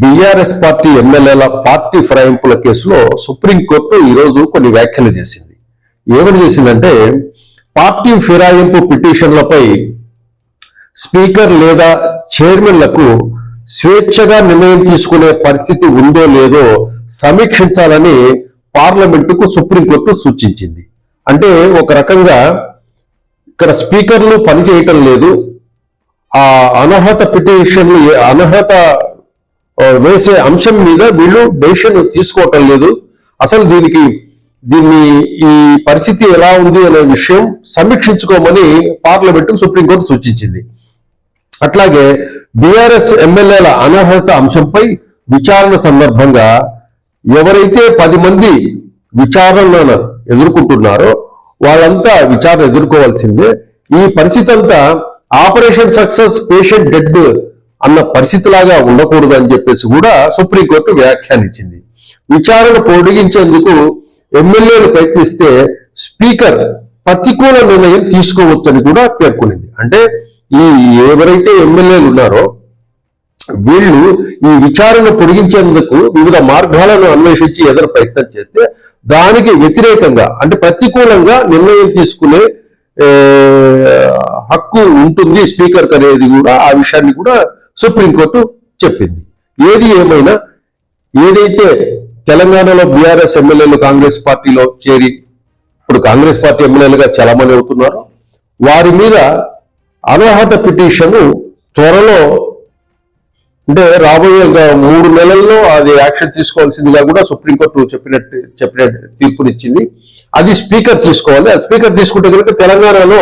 BRS party ఎమ్మెల్యేల party ఫిరాయింపుల కేసులో సుప్రీంకోర్టు ఈరోజు కొన్ని వ్యాఖ్యలు చేసింది. ఏమని చేసిందంటే, పార్టీ ఫిరాయింపు పిటిషన్లపై స్పీకర్ లేదా చైర్మన్లకు స్వేచ్ఛగా నిర్ణయం తీసుకునే పరిస్థితి ఉందో లేదో సమీక్షించాలని పార్లమెంటుకు సుప్రీంకోర్టు సూచించింది. అంటే ఒక రకంగా ఇక్కడ స్పీకర్లు పనిచేయటం లేదు, ఆ అనర్హత పిటిషన్లు అనర్హత వేసే అంశం మీద వీళ్ళు డెసిషన్ తీసుకోవటం లేదు, అసలు దీన్ని ఈ పరిస్థితి ఎలా ఉంది అనే విషయం సమీక్షించుకోమని పార్లమెంటుకు సుప్రీంకోర్టు సూచించింది. అట్లాగే బీఆర్ఎస్ ఎమ్మెల్యేల అనర్హత అంశంపై విచారణ సందర్భంగా ఎవరైతే 10 మంది విచారణను ఎదుర్కొంటున్నారో వాళ్ళంతా విచారణ ఎదుర్కోవాల్సిందే. ఈ పరిస్థితి అంతా ఆపరేషన్ సక్సెస్ పేషెంట్ డెడ్ అన్న పరిస్థితిలాగా ఉండకూడదు అని చెప్పేసి కూడా సుప్రీంకోర్టు వ్యాఖ్యానించింది. విచారణ పొడిగించేందుకు ఎమ్మెల్యేలు ప్రయత్నిస్తే స్పీకర్ ప్రతికూల నిర్ణయం తీసుకోవచ్చని కూడా పేర్కొనింది. అంటే ఎవరైతే ఎమ్మెల్యేలు ఉన్నారో వీళ్ళు ఈ విచారణ పొడిగించేందుకు వివిధ మార్గాలను అన్వేషించి ఏదైనా ప్రయత్నం చేస్తే దానికి వ్యతిరేకంగా అంటే ప్రతికూలంగా నిర్ణయం తీసుకునే హక్కు ఉంటుంది స్పీకర్ అనేది కూడా, ఆ విషయాన్ని కూడా సుప్రీంకోర్టు చెప్పింది. ఏది ఏమైనా ఏదైతే తెలంగాణలో బీఆర్ఎస్ ఎమ్మెల్యేలు కాంగ్రెస్ పార్టీలో చేరి ఇప్పుడు కాంగ్రెస్ పార్టీ ఎమ్మెల్యేలుగా చలామణి అవుతున్నారో వారి మీద అనర్హత పిటిషన్ త్వరలో అంటే రాబోయే 3 నెలల్లో అది యాక్షన్ తీసుకోవాల్సిందిగా కూడా సుప్రీంకోర్టు చెప్పిన తీర్పునిచ్చింది. అది స్పీకర్ తీసుకోవాలి. ఆ స్పీకర్ తీసుకుంటే కనుక తెలంగాణలో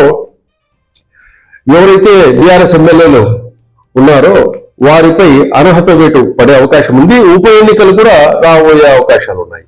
ఎవరైతే బీఆర్ఎస్ ఎమ్మెల్యేలు ఉన్నారో వారిపై అనర్హత వేటు పడే అవకాశం ఉంది. ఉప ఎన్నికలు కూడా రాబోయే అవకాశాలు ఉన్నాయి.